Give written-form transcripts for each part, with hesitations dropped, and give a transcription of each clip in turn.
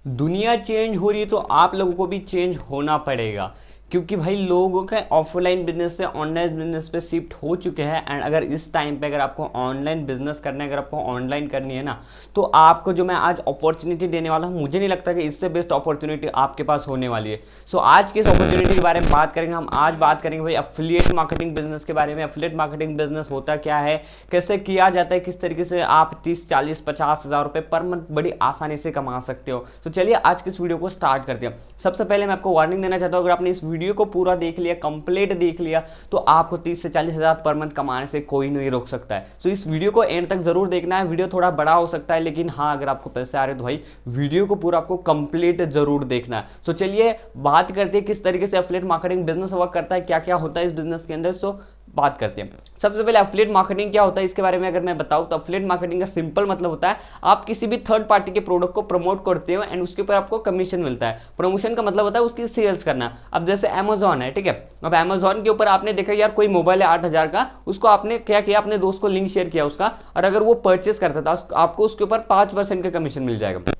दुनिया चेंज हो रही है तो आप लोगों को भी चेंज होना पड़ेगा, क्योंकि भाई लोगों का ऑफलाइन बिजनेस से ऑनलाइन बिजनेस पे शिफ्ट हो चुके हैं। एंड अगर इस टाइम पे अगर आपको ऑनलाइन बिजनेस करना है, अगर आपको ऑनलाइन करनी है ना, तो आपको जो मैं आज अपॉर्चुनिटी देने वाला हूँ, मुझे नहीं लगता कि इससे बेस्ट अपॉर्चुनिटी आपके पास होने वाली है। सो आज की इस अपॉर्चुनिटी के बारे में बात करेंगे। हम आज बात करेंगे भाई अफिलिएट मार्केटिंग बिजनेस के बारे में। अफिलिएट मार्केटिंग बिजनेस होता क्या है, कैसे किया जाता है, किस तरीके से आप 30 40 50 हज़ार रुपये पर मंथ बड़ी आसानी से कमा सकते हो। तो चलिए आज की इस वीडियो को स्टार्ट करते हैं। सबसे पहले मैं आपको वार्निंग देना चाहता हूँ, अगर आपने इस वीडियो को पूरा देख लिया, कंप्लीट देख लिया, तो आपको 30 से 40 हज़ार पर मंथ कमाने से कोई नहीं रोक सकता है। सो इस वीडियो को एंड तक जरूर देखना है। वीडियो थोड़ा बड़ा हो सकता है, लेकिन हाँ, अगर आपको पैसे आ रहे हैं तो भाई वीडियो को पूरा आपको कंप्लीट जरूर देखना है। सो चलिए बात करते हैं किस तरीके से एफिलिएट मार्केटिंग बिजनेस वर्क करता है, क्या क्या होता है इस बिजनेस के अंदर। सो बात करते हैं। सबसे पहले एफिलिएट मार्केटिंग क्या होता है इसके बारे में अगर मैं बताऊं, तो एफिलिएट मार्केटिंग का सिंपल मतलब होता है आप किसी भी थर्ड पार्टी के प्रोडक्ट को प्रमोट करते हो एंड उसके ऊपर आपको कमीशन मिलता है। प्रमोशन का मतलब होता है उसकी सेल्स करना। अब जैसे अमेजॉन है, ठीक है, अब अमेजॉन के ऊपर आपने देखा यार कोई मोबाइल है 8 हज़ार का, उसको आपने क्या किया, अपने दोस्त को लिंक शेयर किया उसका, और अगर वो परचेस करता था आपको उसके ऊपर 5% का कमीशन मिल जाएगा।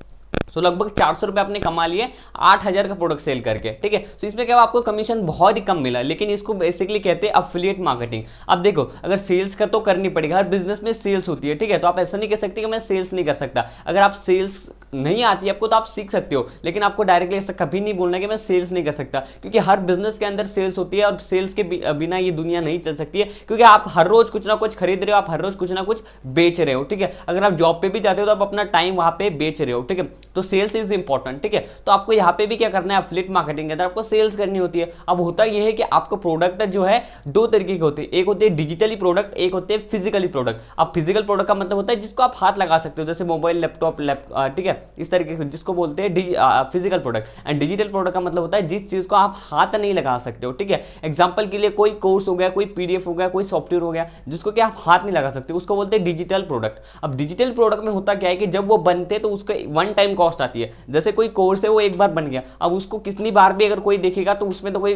तो लगभग 400 रुपये आपने कमा लिए 8 हज़ार का प्रोडक्ट सेल करके, ठीक है। तो इसमें क्या हुआ, आपको कमीशन बहुत ही कम मिला, लेकिन इसको बेसिकली कहते हैं अफिलिएट मार्केटिंग। अब देखो, अगर सेल्स का तो करनी पड़ेगी, हर बिजनेस में सेल्स होती है, ठीक है। तो आप ऐसा नहीं कह सकते कि मैं सेल्स नहीं कर सकता। अगर आप सेल्स नहीं आती है आपको तो आप सीख सकते हो, लेकिन आपको डायरेक्टली ऐसा कभी नहीं बोलना कि मैं सेल्स नहीं कर सकता, क्योंकि हर बिजनेस के अंदर सेल्स होती है और सेल्स के बिना ये दुनिया नहीं चल सकती है, क्योंकि आप हर रोज कुछ ना कुछ खरीद रहे हो, आप हर रोज कुछ ना कुछ बेच रहे हो, ठीक है। अगर आप जॉब पे भी जाते हो तो आप अपना टाइम वहां पे बेच रहे हो, ठीक है। तो सेल्स इज इंपॉर्टेंट, ठीक है। तो आपको यहाँ पे भी क्या करना है, एफिलिएट मार्केटिंग के अंदर आपको सेल्स करनी होती है। अब होता यह है कि आपको प्रोडक्ट जो है दो तरीके के होते हैं, एक होते हैं डिजिटली प्रोडक्ट, एक होते हैं फिजिकली प्रोडक्ट। अब फिजिकल प्रोडक्ट का मतलब होता है जिसको आप हाथ लगा सकते हो, जैसे मोबाइल, लैपटॉप, ठीक है, इस तरीके से जिसको बोलते हैं physical product. And digital product का मतलब होता है जिस चीज को आप हाथ नहीं लगा सकते हो, ठीक है। एग्जांपल के लिए कोई कोर्स हो गया, कोई पीडीएफ हो गया, कोई सॉफ्टवेयर हो गया, जिसको कि आप हाथ नहीं लगा सकते, उसको बोलते हैं डिजिटल प्रोडक्ट। अब डिजिटल प्रोडक्ट में होता क्या है कि जब वो बनते हैं तो उसको वन टाइम कॉस्ट आती है। जैसे कोई कोर्स है वो एक बार बन गया, अब उसको कितनी बार भी अगर कोई देखेगा तो उसमें तो कोई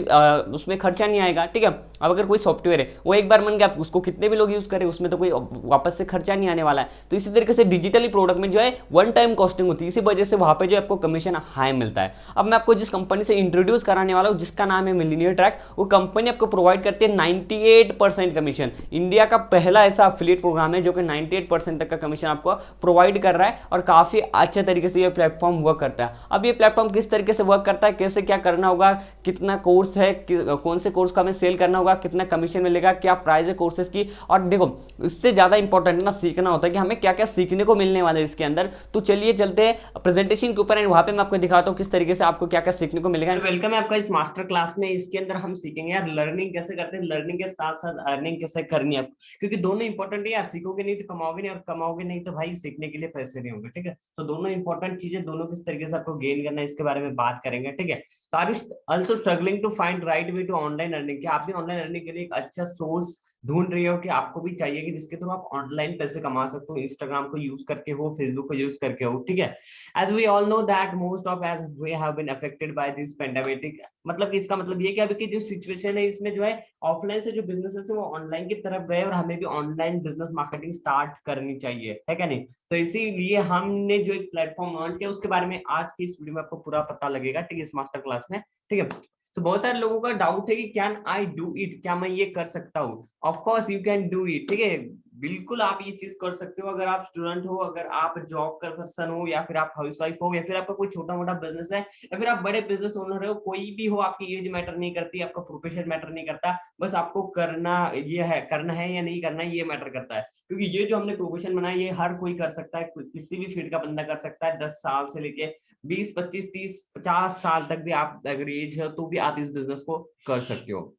उसमें खर्चा नहीं आएगा, ठीक है। अब अगर कोई सॉफ्टवेयर है वो एक बार बन गया, उसको कितने भी लोग यूज करें उसमें तो कोई वापस से खर्चा नहीं आने वाला है। तो इसी तरीके से डिजिटली प्रोडक्ट में जो है वन टाइम कॉस्टिंग होती है, इसी वजह से वहां पे जो आपको कमीशन हाई मिलता है। अब मैं आपको जिस कंपनी से इंट्रोड्यूस कराने वाला हूं, जिसका नाम है मिलीनियर ट्रैक, वो कंपनी आपको प्रोवाइड करती है 98% कमीशन। इंडिया का पहला ऐसा एफिलिएट प्रोग्राम है जो कि 98% तक का कमीशन आपको प्रोवाइड कर रहा है, और काफी अच्छे तरीके से ये प्लेटफॉर्म वर्क करता है। अब ये प्लेटफॉर्म किस तरीके से वर्क करता है, कैसे क्या करना होगा, कितना कोर्स है, कौन से कोर्स का हमें सेल करना होगा, कितना कमीशन मिलेगा, क्या प्राइस है कोर्सेज की, और देखो इससे ज्यादा इंपॉर्टेंट ना सीखना होता है कि हमें क्या क्या सीखने को मिलने वाला है इसके अंदर। तो चलिए चलते हैं प्रेजेंटेशन के ऊपर एंड वहां पे मैं आपको दिखाता हूँ किस तरीके से आपको क्या क्या सीखने को मिलेगा। वेलकम है आपका इस मास्टर क्लास में। इसके अंदर हम सीखेंगे यार लर्निंग कैसे करते हैं, लर्निंग के साथ साथ अर्निंग कैसे करनी है, क्योंकि दोनों इंपॉर्टेंट है यार। सीखोगे नहीं तो कमाओगे नहीं, और कमाओगे नहीं तो भाई सीखने के लिए पैसे नहीं होंगे, ठीक है। तो दोनों इंपॉर्टेंट चीजें, दोनों किस तरीके से आपको गेन करना है इसके बारे में बात करेंगे, ठीक है। तो are you also struggling to find right way to online earning, क्या आप भी ऑनलाइन अर्निंग के लिए एक अच्छा सोर्स ढूंढ रही हो कि आपको भी चाहिए कि जिसके थ्रू आप ऑनलाइन पैसे कमा सकते हो, इंस्टाग्राम को यूज करके हो, फेसबुक को यूज करके हो, ठीक है। as we all know that most of as we have been affected by this pandemic, मतलब कि इसका मतलब ये कि अभी की जो सिचुएशन है इसमें जो है ऑफलाइन से जो बिजनेसेस है वो ऑनलाइन की तरफ गए, और हमें भी ऑनलाइन बिजनेस मार्केटिंग स्टार्ट करनी चाहिए, है क्या नहीं। तो इसीलिए हमने जो एक प्लेटफॉर्म लॉन्च किया उसके बारे में आज की इस वीडियो में आपको पूरा पता लगेगा, ठीक है, इस मास्टर क्लास में, ठीक है। तो बहुत सारे लोगों का डाउट है कि कैन आई डू इट, क्या मैं ये कर सकता हूँ। Of course you can do it, ठीक है, बिल्कुल आप ये चीज कर सकते हो। अगर आप स्टूडेंट हो, अगर आप जॉब कर पर्सन हो, या फिर आप हाउसवाइफ हो, या फिर आपका कोई छोटा मोटा बिजनेस है, या फिर आप बड़े बिजनेस ओनर हो, कोई भी हो, आपकी एज मैटर नहीं करती, आपका प्रोफेशन मैटर नहीं करता, बस आपको करना ये है, करना है या नहीं करना है ये मैटर करता है। क्योंकि ये जो हमने प्रोफेशन बनाया ये हर कोई कर सकता है, किसी भी फील्ड का बंदा कर सकता है। 10 साल से लेके 20 25 30 50 साल तक भी आप अगर एज है तो भी आप इस बिजनेस को कर सकते हो।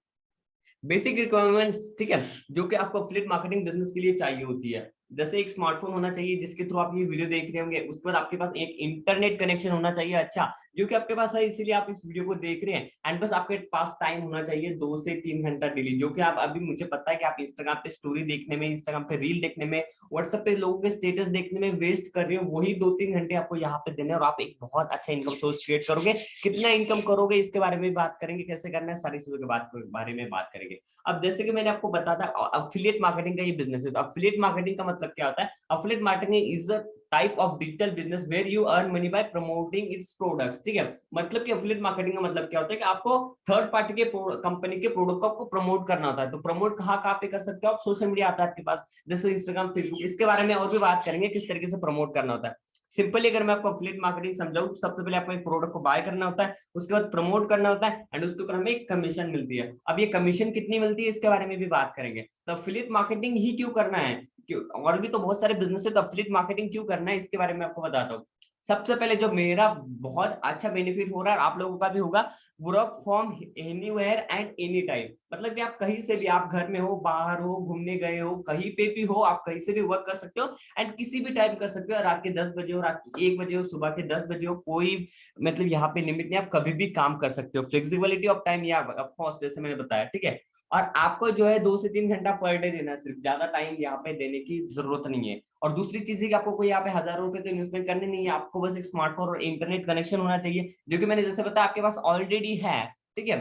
बेसिक रिक्वायरमेंट्स, ठीक है, जो कि आपको एफिलिएट मार्केटिंग बिजनेस के लिए चाहिए होती है। जैसे एक स्मार्टफोन होना चाहिए जिसके थ्रू आप ये वीडियो देख रहे होंगे, उसके बाद आपके पास एक इंटरनेट कनेक्शन होना चाहिए, अच्छा, जो कि आपके पास है इसीलिए आप इस वीडियो को देख रहे हैं। एंड बस आपके पास टाइम होना चाहिए 2 से 3 घंटा डेली, जो कि आप अभी, मुझे पता है कि आप इंस्टाग्राम पे स्टोरी देखने में, इंस्टाग्राम पे रील देखने में, व्हाट्सएप पे लोगों के स्टेटस देखने में वेस्ट कर रहे हो, वही 2 3 घंटे आपको यहाँ पे देने, और आप एक बहुत अच्छा इनकम सोर्स क्रिएट करोगे। कितना इनकम करोगे इसके बारे में बात करेंगे, कैसे करना है, सारी चीजों के बारे में बात करेंगे। अब जैसे कि मैंने आपको बताया था अफिलिएट मार्केटिंग का ये बिजनेस है, तो अफिलिएट मार्केटिंग का मतलब क्या होता है, affiliate marketing is a type of digital business where you earn money by promoting its products. ठीक है, मतलब कि एफिलिएट मार्केटिंग का मतलब क्या होता है कि आपको थर्ड पार्टी के कंपनी के प्रोडक्ट को आपको प्रमोट करना होता है। तो प्रमोट कहाँ पे कर सकते हो आप? सोशल मीडिया आता है आपके पास, जैसे इंस्टाग्राम, फेसबुक। इसके बारे में और भी बात करेंगे किस तरीके से प्रमोट करना होता है। सिंपली अगर मैं आपको एफिलिएट मार्केटिंग समझाऊं, सबसे पहले आपको एक प्रोडक्ट को बाय करना होता है, उसके बाद प्रमोट करना होता है, एंड उसके ऊपर हमें एक कमीशन मिलती है। अब ये कमीशन कितनी मिलती है इसके बारे में भी बात करेंगे। तो एफिलिएट मार्केटिंग ही क्यों करना है, क्यों, और भी तो बहुत सारे बिजनेस है, तो एफिलिएट मार्केटिंग क्यों करना है इसके बारे में आपको बताता हूँ। सबसे पहले जो मेरा बहुत अच्छा बेनिफिट हो रहा है, आप लोगों का भी होगा, work from anywhere and any time. मतलब कि आप कहीं से भी, आप घर में हो, बाहर हो, घूमने गए हो, कहीं पे भी हो, आप कहीं से भी वर्क कर सकते हो, एंड किसी भी टाइम कर सकते हो। रात के 10 बजे हो, रात के 1 बजे हो, सुबह के 10 बजे हो, कोई मतलब यहाँ पे लिमिट नहीं, आप कभी भी काम कर सकते हो। फ्लेक्सिबिलिटी ऑफ टाइम, या ऑफ कोर्स जैसे मैंने बताया, ठीक है। और आपको जो है 2 से 3 घंटा पर डे देना है, सिर्फ, ज्यादा टाइम यहाँ पे देने की जरूरत नहीं है। और दूसरी चीज है कि आपको कोई यहाँ पे हजारों रुपए तो इन्वेस्टमेंट करने नहीं है, आपको बस एक स्मार्टफोन और इंटरनेट कनेक्शन होना चाहिए, जो कि मैंने जैसे बताया आपके पास ऑलरेडी है। ठीक है,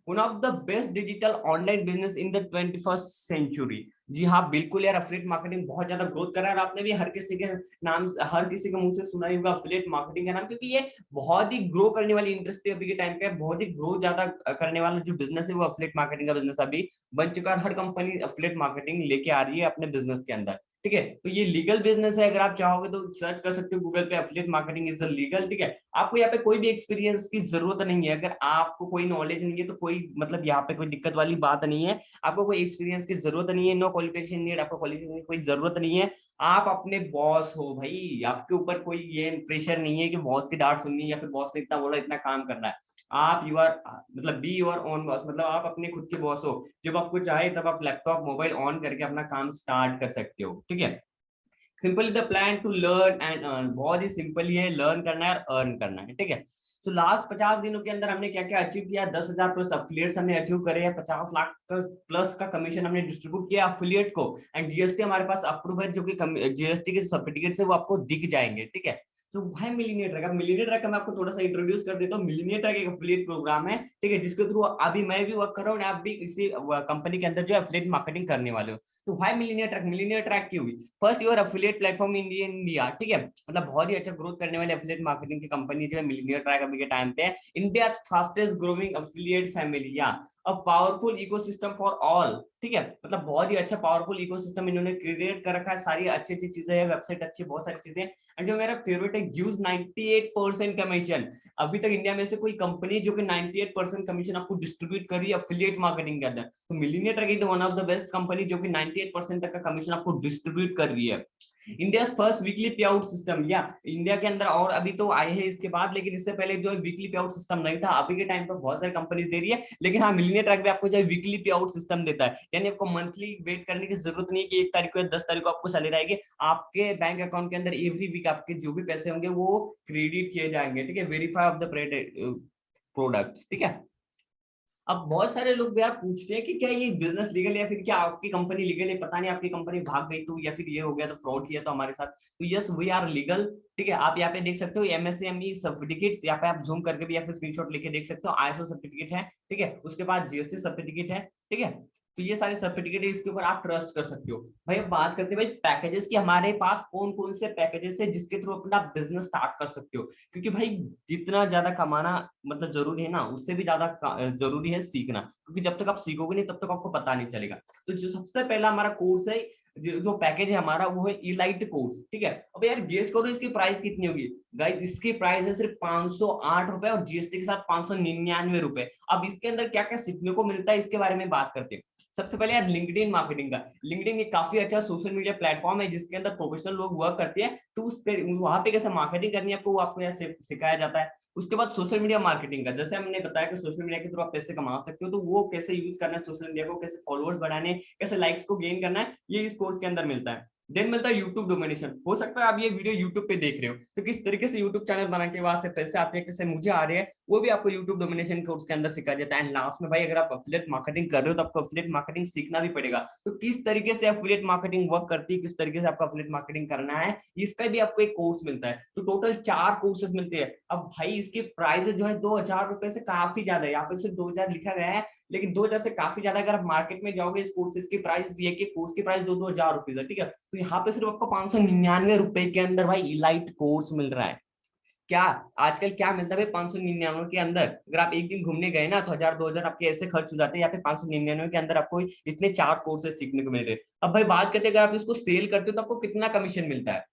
one of the best digital online business in the 21st century. जी हाँ, बिल्कुल यार, एफिलिएट मार्केटिंग बहुत ज्यादा ग्रोथ कर रहा है, और आपने भी हर किसी के नाम, हर किसी के मुंह से सुना ही होगा एफिलिएट मार्केटिंग का नाम, क्योंकि ये बहुत ही ग्रो करने वाली इंडस्ट्री अभी के टाइम पे, बहुत ही ग्रो ज्यादा करने वाला जो बिजनेस है वो एफिलिएट मार्केटिंग का बिजनेस अभी बन चुका है। हर कंपनी एफिलिएट मार्केटिंग लेके आ रही है अपने बिजनेस के अंदर। ठीक है, तो ये लीगल बिजनेस है, अगर आप चाहोगे तो सर्च कर सकते हो गूगल पे, एफिलिएट मार्केटिंग इज लीगल। ठीक है, आपको यहाँ पे कोई भी एक्सपीरियंस की जरूरत नहीं है, अगर आपको कोई नॉलेज नहीं है तो कोई मतलब यहाँ पे कोई दिक्कत वाली बात नहीं है। आपको कोई एक्सपीरियंस की जरूरत नहीं है, नो क्वालिफिकेशन नीड, आपको क्वालिफिकेशन की कोई जरूरत नहीं है। आप अपने बॉस हो भाई, आपके ऊपर कोई ये प्रेशर नहीं है कि बॉस की डांट सुननी है, या फिर बॉस ने इतना बोला इतना काम करना है। आप यू आर मतलब बी योर ओन बॉस, मतलब आप अपने खुद के बॉस हो। जब आपको चाहे तब आप लैपटॉप मोबाइल ऑन करके अपना काम स्टार्ट कर सकते हो। ठीक है, simply the plan to learn and earn, बहुत ही सिंपल ही है, लर्न करना है और अर्न करना है। ठीक है, तो लास्ट 50 दिनों के अंदर हमने क्या क्या अचीव किया? 10,000 प्लस अफिलिएट्स हमने अचीव करे हैं, 50 लाख का प्लस का कमीशन हमने डिस्ट्रीब्यूट किया अफिलिएट को, एंड जीएसटी हमारे पास अप्रूव है, जो कि जीएसटी के सर्टिफिकेट है वो आपको दिख जाएंगे। ठीक है, तो भाई मिलीनियर ट्रैक, मिलीनियर ट्रैक का मैं आपको थोड़ा सा इंट्रोड्यूस कर देता हूँ। मिलीनियर ट्रैक एक एफिलिएट प्रोग्राम है, ठीक है, जिसके थ्रू अभी मैं भी वर्क कर रहा हूँ, आप भी इसी कंपनी के अंदर जो एफिलिएट मार्केटिंग करने वाले हो। तो भाई मिलीनियर ट्रैक की हुई first your affiliate platform in India. ठीक है, मतलब बहुत ही अच्छा ग्रोथ करने वाले एफिलिएट मार्केटिंग की कंपनी जो है मिलीनियर ट्रैक अभी के टाइम पे है, India fastest growing affiliate family, या a powerful ecosystem for all. ठीक है, मतलब बहुत ही अच्छा पावरफुल इकोसिस्टम इन्होंने क्रिएट कर रखा है, सारी अच्छी अच्छी चीजें हैं, वेबसाइट अच्छी, बहुत सारी चीजें। एंड जो मेरा फेवरेट है, गिव्स 98% कमीशन। अभी तक इंडिया में से कोई कंपनी जो कि 98% कमीशन आपको डिस्ट्रीब्यूट कर रही है एफिलिएट मार्केटिंग के अंदर, तो millionaire track is one of the best company जो कि 98% तक का कमीशन आपको डिस्ट्रीब्यूट कर रही है। इंडिया फर्स्ट वीकली पे आउट सिस्टम, या इंडिया के अंदर, और अभी तो आए हैं इसके बाद, लेकिन इससे पहले जो है वीकली पे आउट सिस्टम नहीं था। अभी के टाइम पर बहुत सारी कंपनीज दे रही है, लेकिन हाँ, मिलीनियर ट्रैक भी आपको जो है वीकली पे आउट सिस्टम देता है, यानी आपको मंथली वेट करने की जरूरत नहीं है कि 1 तारीख को या 10 तारीख को आपको सैलरी आएगी। आपके बैंक अकाउंट के अंदर एवरी वीक आपके जो भी पैसे होंगे वो क्रेडिट किए जाएंगे। ठीक है, वेरीफाई ऑफ द प्रोडक्ट्स। ठीक है, अब बहुत सारे लोग यार पूछते हैं कि क्या ये बिजनेस लीगल है, या फिर क्या आपकी कंपनी लीगल है, पता नहीं आपकी कंपनी भाग गई तो, या फिर ये हो गया तो, फ्रॉड किया तो हमारे साथ। तो यस, वी आर लीगल। ठीक है, आप यहाँ पे देख सकते हो एमएसएमई सर्टिफिकेट्स, यहाँ पे आप जूम करके भी या फिर स्क्रीनशॉट लेके देख सकते हो, आईएसओ सर्टिफिकेट है। ठीक है, उसके बाद जीएसटी सर्टिफिकेट है। ठीक है, तो ये सारे सर्टिफिकेट है, इसके ऊपर आप ट्रस्ट कर सकते हो। भाई अब बात करते हैं भाई पैकेजेस की, हमारे पास कौन कौन से पैकेजेस है जिसके थ्रू अपना बिजनेस स्टार्ट कर सकते हो। क्योंकि भाई जितना ज्यादा कमाना मतलब जरूरी है ना, उससे भी ज्यादा जरूरी है सीखना, क्योंकि जब तक आप सीखोगे नहीं तब तक आपको पता नहीं चलेगा। तो जो सबसे पहला हमारा कोर्स है, जो पैकेज है हमारा, वो है इलाइट कोर्स। ठीक है, अब यार गेस करो इसकी प्राइस कितनी होगी? गाइस इसकी प्राइस है सिर्फ 508 रुपए, और जीएसटी के साथ 599 रुपए। अब इसके अंदर क्या क्या सीखने को मिलता है इसके बारे में बात करते हैं। सबसे पहले यार लिंक्डइन मार्केटिंग का, लिंक्डइन एक काफी अच्छा सोशल मीडिया प्लेटफॉर्म है जिसके अंदर प्रोफेशनल लोग वर्क करते हैं, तो उस वहां पे कैसे मार्केटिंग करनी है आपको, वो आपको यहाँ सिखाया जाता है। उसके बाद सोशल मीडिया मार्केटिंग का, जैसे हमने बताया कि सोशल मीडिया के थ्रू आप पैसे कमा सकते हो, तो वो कैसे यूज करना है सोशल मीडिया को, कैसे फॉलोअर्स बढ़ाने, कैसे लाइक्स को गेन करना है, ये इस कोर्स के अंदर मिलता है। देन मिलता है यूट्यूब डोमिनेशन। हो सकता है आप ये वीडियो यूट्यूब पे देख रहे हो, तो किस तरीके से यूट्यूब चैनल बना के वहां से पैसे आते हैं, कैसे मुझे आ रहे हैं, वो भी आपको यूट्यूब डोमिनेशन कोर्स के अंदर सिखाया जाता है। एंड लास्ट में भाई अगर आप एफिलिएट मार्केटिंग कर रहे हो तो आपको एफिलिएट मार्केटिंग सीखना भी पड़ेगा, तो किस तरीके से एफिलिएट मार्केटिंग वर्क करती है, किस तरीके से आपको एफिलिएट मार्केटिंग करना है, इसका भी आपको एक कोर्स मिलता है। तो टोटल 4 कोर्सेज मिलते हैं। अब भाई इसकी प्राइस जो है 2,000 रुपए से काफी ज्यादा है, यहाँ पे सिर्फ 2,000 लिखा गया है, लेकिन 2,000 से काफी ज्यादा। अगर आप मार्केट में जाओगे इस कोर्सेज की प्राइस ये कि कोर्स की प्राइस 2,000 रुपीज है। ठीक है, तो तो यहाँ पे सिर्फ आपको 599 रुपए के अंदर भाई इलाइट कोर्स मिल रहा है। क्या आजकल क्या मिलता है भाई 599 के अंदर? अगर आप एक दिन घूमने गए ना तो 1000 2000 आपके ऐसे खर्च हो जाते हैं, या फिर 599 के अंदर आपको इतने 4 कोर्सेज सीखने को मिल रहे हैं। अब भाई बात करते हैं, अगर आप इसको सेल करते हो तो आपको कितना कमीशन मिलता है।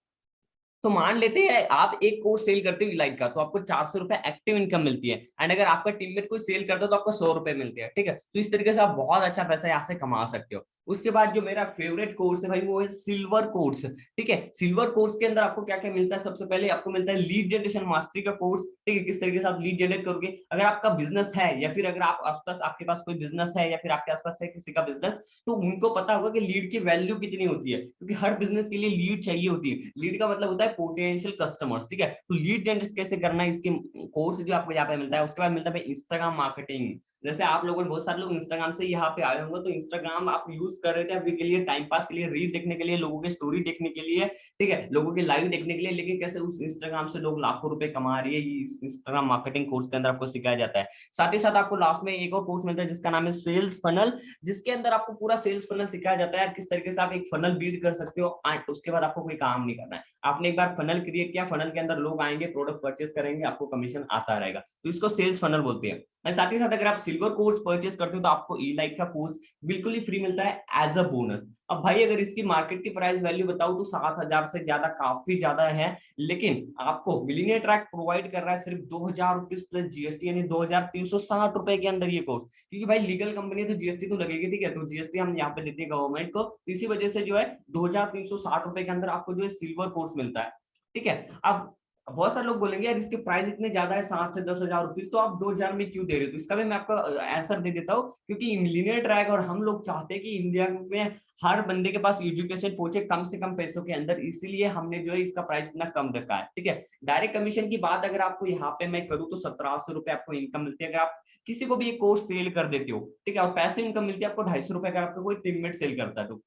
तो मान लेते हैं आप एक कोर्स सेल करते हो इलाइट का, तो आपको 400 रुपए एक्टिव इनकम मिलती है, एंड अगर आपका टीममेट कोई सेल करता है तो आपको 100 रुपए मिलते हैं। ठीक है, तो इस तरीके से आप बहुत अच्छा पैसा यहाँ से कमा सकते हो। उसके बाद जो मेरा फेवरेट कोर्स है भाई वो है सिल्वर कोर्स। ठीक है, सिल्वर कोर्स के अंदर आपको क्या क्या मिलता है? सबसे पहले आपको मिलता है लीड जनरेशन मास्टरी का कोर्स। ठीक है, किस तरीके से आप लीड जनरेट करोगे अगर आपका बिजनेस है, या फिर अगर आप आसपास आपके पास कोई बिजनेस है, या फिर आपके आसपास है किसी का बिजनेस, तो उनको पता होगा कि लीड की वैल्यू कितनी होती है, क्योंकि हर बिजनेस के लिए लीड चाहिए होती है। लीड का मतलब होता है पोटेंशियल कस्टमर्स। ठीक है, तो लीड जनरेट कैसे करना है, इसके कोर्स जो आपको यहाँ पे मिलता है। उसके बाद मिलता है इंस्टाग्राम मार्केटिंग। जैसे आप लोगों ने, बहुत सारे लोग इंस्टाग्राम से यहाँ पे आए होंगे, तो इंस्टाग्राम आप यूज कर रहे थे अभी के लिए टाइम पास के लिए, रील देखने के लिए, लोगों की स्टोरी देखने के लिए, ठीक है, लोगों के लाइव देखने के लिए, लेकिन कैसे उस इंस्टाग्राम से लोग लाखों रुपए कमा रही है, ये इंस्टाग्राम मार्केटिंग कोर्स के अंदर आपको सिखाया जाता है। साथ ही साथ आपको लास्ट में एक और कोर्स मिलता है जिसका नाम है सेल्स फनल, जिसके अंदर आपको पूरा सेल्स फनल सिखाया जाता है, किस तरीके से आप एक फनल बिल्ड कर सकते हो। उसके बाद आपको कोई काम नहीं करना है, आपने एक बार फनल क्रिएट किया, फनल के अंदर लोग आएंगे, प्रोडक्ट परचेज करेंगे, आपको कमीशन आता रहेगा, तो इसको सेल्स फनल बोलते हैं। साथ ही साथ अगर आप सिल्वर कोर्स परचेज करते हो तो आपको ई लाइट का कोर्स बिल्कुल ही फ्री मिलता है एज अ बोनस। अब भाई अगर इसकी मार्केट की प्राइस वैल्यू बताऊं तो 7,000 से ज्यादा, काफी ज्यादा है, लेकिन आपको मिलियनेयर ट्रैक प्रोवाइड कर रहा है सिर्फ 2,000 रुपीज प्लस जीएसटी, यानी 2,360 रुपए के अंदर ये कोर्स। क्योंकि भाई लीगल कंपनी है तो जीएसटी तो लगेगी, ठीक है, तो जीएसटी हम यहाँ पे देते हैं गवर्नमेंट को, इसी वजह से जो है 2,360 रुपए के अंदर आपको जो है सिल्वर कोर्स मिलता है। ठीक है, अब बहुत सारे लोग बोलेंगे यार इसके प्राइस इतने ज्यादा है, 7 से 10 हजार रुपीज, तो आप 2,000 में क्यों दे रहे हो? तो इसका भी मैं आपको आंसर दे देता हूँ, क्योंकि मिलियनेयर ट्रैक और हम लोग चाहते हैं कि इंडिया में हर बंदे के पास एजुकेशन पहुंचे कम से कम पैसों के अंदर, इसीलिए हमने जो है इसका प्राइस इतना कम रखा है। ठीक है, डायरेक्ट कमीशन की बात अगर आपको यहाँ पे मैं करूँ तो 1,700 रुपए आपको इनकम मिलती है अगर आप किसी को भी एक कोर्स सेल कर देते हो। ठीक है, और पैसे इनकम मिलती है आपको 250 रुपए अगर आपका कोई टीममेट सेल करता है तो।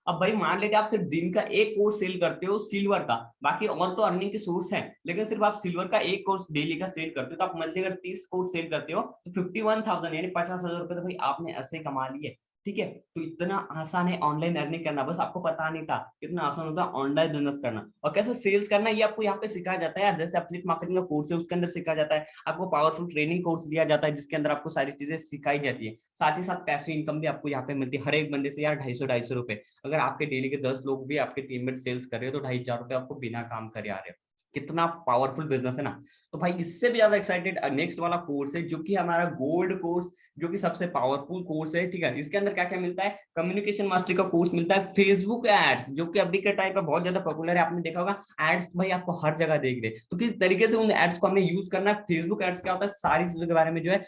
अब भाई मान लेते आप सिर्फ दिन का एक कोर्स सेल करते हो सिल्वर का, बाकी और तो अर्निंग के सोर्स है, लेकिन सिर्फ आप सिल्वर का एक कोर्स डेली का सेल करते हो, तो आप मंथली अगर 30 कोर्स सेल करते हो तो 51,000 यानी 50,000 रुपए तो भाई आपने ऐसे कमा लिए। ठीक है, तो इतना आसान है ऑनलाइन अर्निंग करना, बस आपको पता नहीं था कितना आसान होता है ऑनलाइन बिजनेस करना और कैसे सेल्स करना, ये आपको यहाँ पे सिखाया जाता है। जैसे एफिलिएट मार्केटिंग का कोर्स है उसके अंदर सिखाया जाता है, आपको पावरफुल ट्रेनिंग कोर्स दिया जाता है जिसके अंदर आपको सारी चीजें सिखाई जाती है। साथ ही साथ पैसिव इनकम भी आपको यहाँ पे मिलती है, हर एक बंदे से यार 250-250 रुपए। अगर आपके डेली के 10 लोग भी आपके टीममेट सेल्स कर रहे हो तो 2,500 रुपए आपको बिना काम करे आ रहे हो। कितना पावरफुल बिजनेस है ना। तो भाई इससे भी ज्यादा एक्साइटेड नेक्स्ट वाला कोर्स है जो कि हमारा गोल्ड कोर्स, जो कि सबसे पावरफुल कोर्स है। ठीक है, इसके अंदर क्या क्या मिलता है? कम्युनिकेशन मास्टरी का कोर्स मिलता है, फेसबुक एड्स जो कि अभी के टाइम पे बहुत ज्यादा पॉपुलर है, आपने देखा होगा एड्स भाई आपको हर जगह देख रहे, तो किस तरीके से उन एड्स को हमें यूज करना है। फेसबुक एड्स क्या होता है, सारी चीजों के बारे में जो है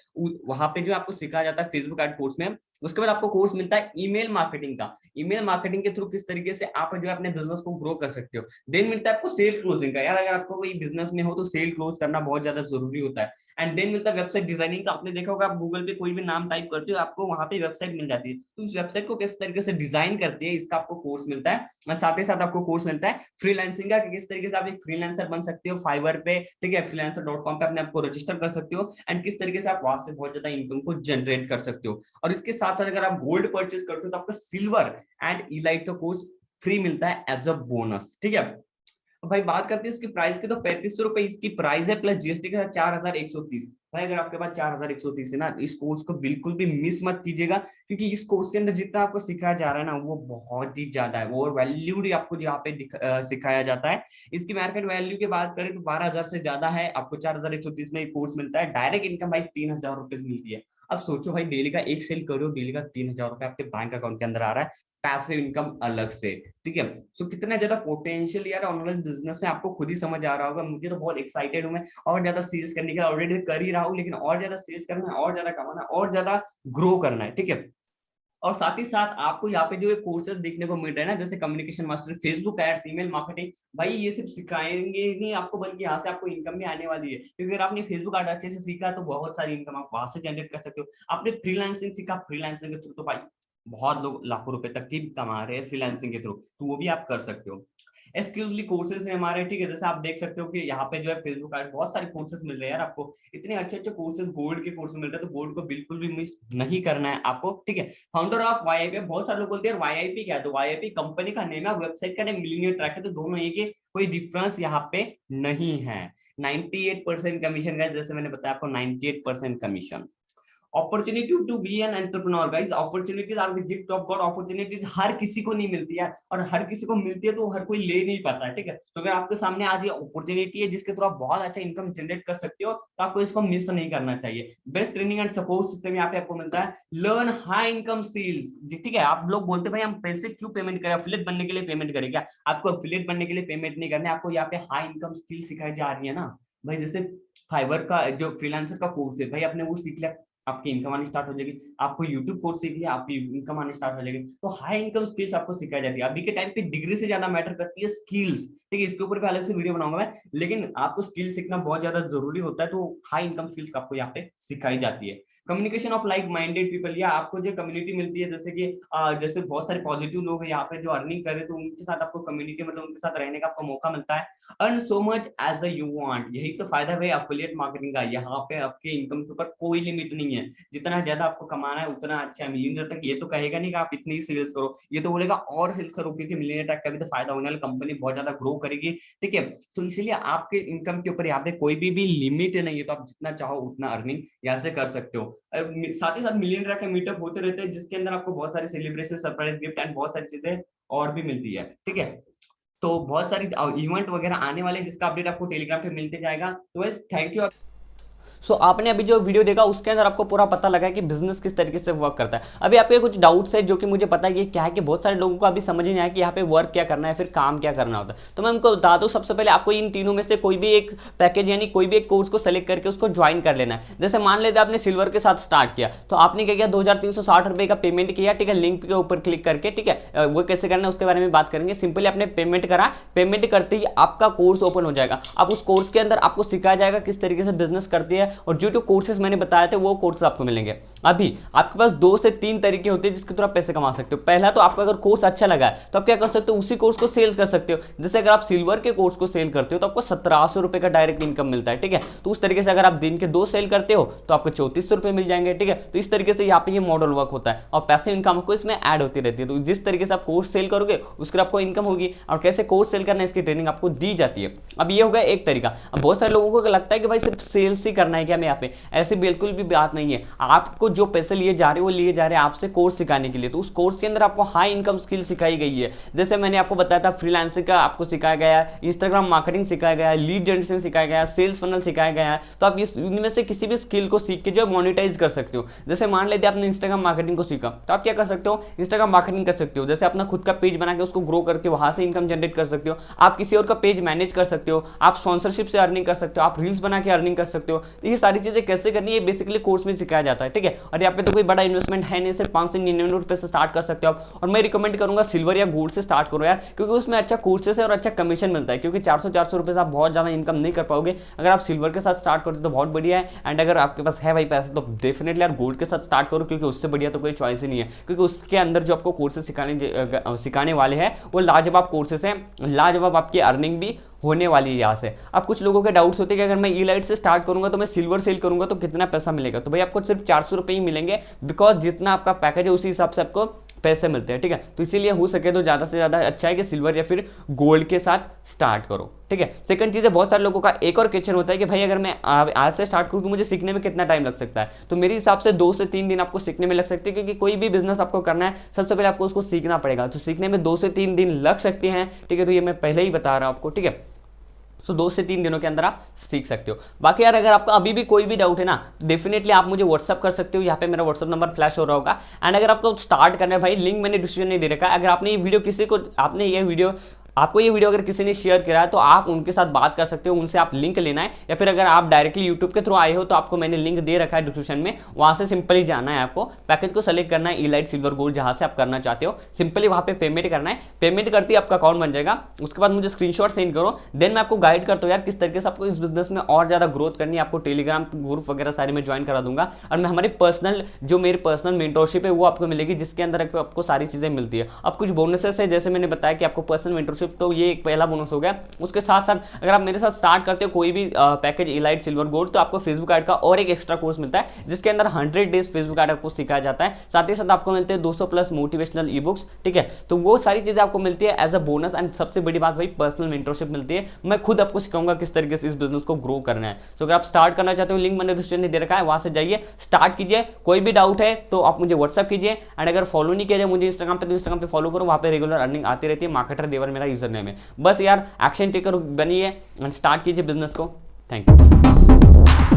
वहां पे जो आपको सिखाया जाता है फेसबुक एड कोर्स में। उसके बाद आपको कोर्स मिलता है ईमेल मार्केटिंग का, ईमेल मार्केटिंग के थ्रू किस तरीके से आप जो है अपने बिजनेस को ग्रो कर सकते हो। देन मिलता है आपको सेल क्लोजिंग का, यार अगर आपको कोई बिजनेस में हो तो सेल क्लोज करना बहुत ज्यादा जरूरी होता है। एंड देन मिलता है वेबसाइट डिजाइनिंग का, आपने देखा होगा आप गूगल पे कोई भी नाम टाइप करते हो आपको वहां पे वेबसाइट मिल जाती है, तो उस वेबसाइट को किस तरीके से डिजाइन करते हैं इसका आपको कोर्स मिलता है। और साथ ही साथ आपको कोर्स मिलता है फ्रीलांसिंग का, किस तरीके से आप एक फ्रीलांसर बन सकते हो फाइवर पे, ठीक है, freelancer.com पे अपने आपको रजिस्टर कर सकते हो, एंड किस तरीके से आप वहां से बहुत ज्यादा इनकम को जनरेट कर सकते हो। और इसके साथ साथ अगर आप गोल्ड परचेज करते हो तो आपको सिल्वर एंड इलाइट का कोर्स फ्री मिलता है एज अ बोनस। ठीक है, तो भाई बात करते हैं इसकी प्राइस की, तो 3,500 रुपए इसकी प्राइस है, प्लस जीएसटी के साथ 4,130। भाई अगर आपके पास 4,130 है ना, इस कोर्स को बिल्कुल भी मिस मत कीजिएगा, क्योंकि इस कोर्स के अंदर जितना आपको सिखाया जा रहा है ना वो बहुत ही ज्यादा है, वो वैल्यूड आपको यहाँ पे सिखाया जाता है। इसकी मार्केट वैल्यू की बात करें तो 12,000 से ज्यादा है, आपको 4,130 में कोर्स मिलता है। डायरेक्ट इनकम भाई 3,000 रुपए मिलती है। अब सोचो भाई डेली का एक सेल करो, डेली का 3,000 रुपए आपके बैंक अकाउंट के अंदर आ रहा है, पैसिव इनकम अलग से। ठीक है, सो कितना ज्यादा पोटेंशियल यार ऑनलाइन बिजनेस है आपको खुद ही समझ आ रहा होगा। मुझे तो बहुत एक्साइटेड हूँ मैं और ज्यादा सेल्स करने का, ऑलरेडी कर ही रहा हूँ, लेकिन और ज्यादा सेल्स करना है, और ज्यादा कमाना है, और ज्यादा ग्रो करना है। ठीक है, और साथ ही साथ आपको यहाँ पे जो कोर्सेज देखने को मिल रहे हैं ना, जैसे communication master, Facebook ads, email marketing, भाई ये सिर्फ सिखाएंगे नहीं आपको, बल्कि यहाँ से आपको इनकम भी आने वाली है, क्योंकि अगर आपने फेसबुक एड अच्छे से सीखा तो बहुत सारी इनकम आप वहां से जनरेट कर सकते हो। आपने फ्रीलांसिंग सीखा, फ्रीलांसिंग के थ्रू तो भाई बहुत लोग लाखों रुपए तक की कमा रहे हैं फ्रीलांसिंग के थ्रू, तो वो भी आप कर सकते हो। एक्सक्लूसिवली कोर्सेज है हमारे, ठीक है। जैसे आप देख सकते हो कि यहाँ पे जो है फेसबुक पर बहुत सारे कोर्सेज मिल रहे हैं यार आपको, इतने अच्छे अच्छे कोर्सेज, गोल्ड के कोर्सेज मिल रहे हैं, तो गोल्ड को बिल्कुल भी मिस नहीं करना है आपको, ठीक है। फाउंडर ऑफ वाईआईपी, बहुत सारे लोग बोलते हैं वाईआईपी क्या है, तो वाईआईपी कंपनी का नेम है, वेबसाइट का नेम मिलियनेयर ट्रैक है, तो दोनों एक ही, कोई डिफरेंस यहाँ पे नहीं है। 98% कमीशन गाइस, जैसे मैंने बताया आपको 98% commission. Opportunity to be an entrepreneur guys, opportunities are the gift of god, opportunities हर किसी को नहीं मिलती है, और हर किसी को मिलती है तो हर कोई ले नहीं पाता है, ठीक है। तो अगर आपके सामने आज ये अपॉर्चुनिटी है जिसके थ्रू आप बहुत अच्छा इनकम जनरेट कर सकते हो, तो आपको इसको मिस नहीं करना चाहिए। Best training and support system यहाँ पे आपको मिलता है। लर्न हाई इनकम सेल्स, ठीक है। आप लोग बोलते भाई हम पैसे क्यों पेमेंट करें, एफिलिएट बनने के लिए पेमेंट करें क्या? आपको एफिलिएट बनने के लिए पेमेंट नहीं करना है, आपको यहाँ पे हाई इनकम स्किल सिखाई जा रही है ना भाई। जैसे फाइवर का जो फ्रीलांसर का कोर्स है भाई, आपने वो सीख लिया, आपकी इनकम आनी स्टार्ट हो जाएगी। आपको यूट्यूब कोर्स सीख लिया, आपकी इनकम आनी स्टार्ट हो जाएगी। तो हाई इनकम स्किल्स आपको सिखाई जाती है। अभी के टाइम पे डिग्री से ज्यादा मैटर करती है स्किल्स, ठीक है। इसके ऊपर भी अलग से वीडियो बनाऊंगा मैं, लेकिन आपको स्किल सीखना बहुत ज्यादा जरूरी होता है, तो हाई इनकम स्किल्स आपको यहाँ पे सिखाई जाती है। Communication of like minded people, या आपको जो कम्युनिटी मिलती है, जैसे कि जैसे बहुत सारे पॉजिटिव लोग हैं यहाँ पे जो अर्निंग कर रहे हैं, तो उनके साथ आपको कम्युनिटी, मतलब उनके साथ रहने का आपको मौका मिलता है। Earn so much as you want, यही तो फायदा है एफिलिएट मार्केटिंग का। यहाँ पे आपके इनकम के ऊपर कोई लिमिट नहीं है, जितना ज्यादा आपको कमाना है उतना अच्छा। मिलियनर तक ये तो कहेगा नहीं कि आप इतनी सेल्स करो, ये तो बोलेगा और सेल्स करो, क्योंकि मिलियनर तक का भी तो फायदा होने वाला, कंपनी बहुत ज्यादा ग्रो करेगी, ठीक है। तो इसीलिए आपके इनकम के ऊपर यहाँ पे कोई भी लिमिट नहीं है, तो आप जितना चाहो उतना अर्निंग यहाँ से कर सकते हो। साथ ही साथ मिलियनर के मीटअप होते रहते हैं, जिसके अंदर आपको बहुत सारी सेलिब्रेशन, सरप्राइज गिफ्ट एंड बहुत सारी चीजें और भी मिलती है, ठीक है। तो बहुत सारी इवेंट वगैरह आने वाले, जिसका अपडेट आपको टेलीग्राम पे मिलते जाएगा। तो थैंक यू। सो आपने अभी जो वीडियो देखा उसके अंदर आपको पूरा पता लगा कि बिजनेस किस तरीके से वर्क करता है। अभी आपके कुछ डाउट्स है जो कि मुझे पता है कि क्या है, कि बहुत सारे लोगों को अभी समझ नहीं आया कि यहाँ पे वर्क क्या करना है, फिर काम क्या करना होता है। तो मैं उनको बता दूं, सबसे पहले आपको इन तीनों में से कोई भी एक पैकेज यानी कोई भी एक कोर्स को सेलेक्ट करके उसको ज्वाइन कर लेना है। जैसे मान लेते आपने सिल्वर के साथ स्टार्ट किया, तो आपने क्या किया, 2360 रुपए का पेमेंट किया, ठीक है, लिंक के ऊपर क्लिक करके, ठीक है। वो कैसे करना है उसके बारे में बात करेंगे। सिंपली आपने पेमेंट करा, पेमेंट करते ही आपका कोर्स ओपन हो जाएगा। अब उस कोर्स के अंदर आपको सिखाया जाएगा किस तरीके से बिजनेस करती है, और जो कोर्स मैंने बताया थे वो कोर्स आपको मिलेंगे। अभी आपके पास 2 से 3 तरीके होते हैं जिसके थ्रू आप पैसे कमा सकते हो। पहला तो आपका अगर कोर्स अच्छा लगा है तो आप क्या कर सकते हो, उसी कोर्स को सेल कर सकते हो। जैसे अगर आप सिल्वर के कोर्स को सेल करते हो तो आपको 1700 रुपए का डायरेक्ट इनकम मिलता है, ठीक है। तो उस तरीके से अगर आप दिन के 2 सेल करते हो तो आपको 3400 रुपए मिल जाएंगे, ठीक है। तो इस तरीके से यहाँ पे ये मॉडल वर्क होता है, और पैसे इनकम आपको इसमें ऐड होती रहती है। तो जिस तरीके से आप कोर्स सेल करोगे उसके आपको इनकम होगी, और कैसे कोर्स सेल करना है इसकी ट्रेनिंग आपको दी जाती है। अब ये होगा एक तरीका। अब बहुत सारे लोगों को लगता है कि भाई सिर्फ सेल्स ही करना है क्या मैं यहाँ पे, ऐसे बिल्कुल भी बात नहीं है। आपको जो पैसे लिए जा रहे हैं वो लिए जा रहे हैं आपसे कोर्स सिखाने के लिए। तो उस कोर्स के अंदर आपको हाई इनकम स्किल सिखाई गई है। जैसे मैंने आपको बताया था, फ्रीलांसिंग का आपको सिखाया गया है, इंस्टाग्राम मार्केटिंग सिखाया गया है, लीड जनरेशन सिखाया गया है, सेल्स फनल सिखाया गया है। तो आप इनमें से किसी भी स्किल को सीख के जो मोनेटाइज कर सकते हो। जैसे मान लेते आपने इंस्टाग्राम मार्केटिंग को सीखा, तो आप क्या कर सकते हो, इंस्टाग्राम मार्केटिंग कर सकते हो। जैसे अपना खुद का पेज बना के उसको ग्रो करके वहां से इनकम जनरेट कर सकते हो। आप किसी और का पेज मैनेज कर सकते हो, आप स्पॉन्सरशिप से अर्निंग कर सकते हो, आप रील्स बना के अर्निंग कर सकते हो। तो ये सारी चीजें कैसे करनी है बेसिकली कोर्स में सिखाया जाता है, ठीक है। और यहाँ पे तो कोई बड़ा इन्वेस्टमेंट है नहीं, सिर्फ 599 रुपए से स्टार्ट कर सकते हो आप। और मैं रिकमेंड करूंगा सिल्वर या गोल्ड से स्टार्ट करो यार, क्योंकि उसमें अच्छा कोर्सेस है और अच्छा कमीशन मिलता है। क्योंकि 400 रुपए से आप बहुत ज्यादा इनकम नहीं कर पाओगे। अगर आप सिल्वर के साथ स्टार्ट करते हो तो बहुत बढ़िया है, एंड अगर आपके पास है भाई पैसे तो डेफिनेटली यार गोल्ड के साथ स्टार्ट करो, क्योंकि उससे बढ़िया तो कोई चॉइस ही नहीं है। क्योंकि उसके अंदर जो आपको कोर्सेस सिखाने वाले हैं वो लाजवाब कोर्सेस हैं, लाजवाब आपकी अर्निंग भी होने वाली है यहाँ से। अब कुछ लोगों के डाउट्स होते हैं कि अगर मैं ई-लाइट से स्टार्ट करूंगा तो मैं सिल्वर सेल करूंगा तो कितना पैसा मिलेगा। तो भाई आपको सिर्फ 400 रुपए ही मिलेंगे, बिकॉज जितना आपका पैकेज है उसी हिसाब से आपको पैसे मिलते हैं, ठीक है। तो इसीलिए हो सके तो ज़्यादा से ज़्यादा अच्छा है कि सिल्वर या फिर गोल्ड के साथ स्टार्ट करो, ठीक है। सेकंड चीज़ है, बहुत सारे लोगों का एक और क्वेश्चन होता है कि भाई अगर मैं आज से स्टार्ट करूँ तो मुझे सीखने में कितना टाइम लग सकता है। तो मेरे हिसाब से 2 से 3 दिन आपको सीखने में लग सकते हैं, क्योंकि कोई भी बिजनेस आपको करना है सबसे पहले आपको उसको सीखना पड़ेगा। तो सीखने में 2 से 3 दिन लग सकते हैं, ठीक है। तो ये मैं पहले ही बता रहा हूँ आपको, ठीक है। सो 2 से 3 दिनों के अंदर आप सीख सकते हो। बाकी यार अगर आपका अभी भी कोई भी डाउट है ना, डेफिनेटली आप मुझे व्हाट्सअप कर सकते हो। यहाँ पे मेरा व्हाट्सअप नंबर फ्लैश हो रहा होगा। एंड अगर आपको स्टार्ट करना है भाई, लिंक मैंने डिस्क्रिप्शन में दे रखा है। अगर आपने ये वीडियो आपको ये वीडियो अगर किसी ने शेयर किया है तो आप उनके साथ बात कर सकते हो, उनसे आप लिंक लेना है। या फिर अगर आप डायरेक्टली यूट्यूब के थ्रू आए हो तो आपको मैंने लिंक दे रखा है डिस्क्रिप्शन में, वहां से सिंपली जाना है, आपको पैकेज को सेलेक्ट करना है, ई-लाइट सिल्वर गोल्ड जहां से आप करना चाहते हो। सिंपली वहां पे पेमेंट करना है, पेमेंट करते ही आपका अकाउंट बन जाएगा। उसके बाद मुझे स्क्रीनशॉट सेंड करो, देन मैं आपको गाइड करता हूँ यार किस तरीके से आपको इस बिजनेस में और ज्यादा ग्रोथ करनी है। आपको टेलीग्राम ग्रुप वगैरह सारे में ज्वाइन करा दूंगा, और मैं हमारी मेरी पर्सनल मेंटरशिप है वो आपको मिलेगी, जिसके अंदर आपको सारी चीजें मिलती है। अब कुछ बोनसेस है, जैसे मैंने बताया कि आपको पर्सनल मेंटरशिप मेंटरशिप, तो ये एक पहला बोनस हो गया। उसके साथ साथ अगर आप मेरे साथ स्टार्ट करते हो कोई भी पैकेज इलाइट सिल्वर गोल्ड, तो आपको फेसबुक ऐड का और एक एक्स्ट्रा कोर्स मिलता है जिसके अंदर 100 डेज फेसबुक ऐड आपको सिखाया जाता है। साथ ही साथ आपको मिलते हैं 200 प्लस मोटिवेशनल ई बुक्स, ठीक है। तो वो सारी चीजें आपको मिलती है एज अ बोनस। एंड सबसे बड़ी बात भाई पर्सनल मेंटरशिप मिलती है, मैं खुद आपको सिखाऊंगा किस तरीके से इस बिजनेस को ग्रो करना है। तो अगर आप स्टार्ट करना चाहते हो, लिंक मैंने डिस्क्रिप्शन में दे रखा है, वहां से जाइए, स्टार्ट कीजिए। कोई भी डाउट है तो आप मुझे व्हाट्सअप कीजिए। एंड अगर फॉलो नहीं किया जाए मुझे इंस्टाग्राम पे, तो इंस्टाग्राम पे फॉलो करो, वहां पे रेगुलर अर्निंग आती रहती है। मार्केटर देवर मेरा यूजर नेम है। बस यार एक्शन टेकर बनिए एंड स्टार्ट कीजिए बिजनेस को। Thank you.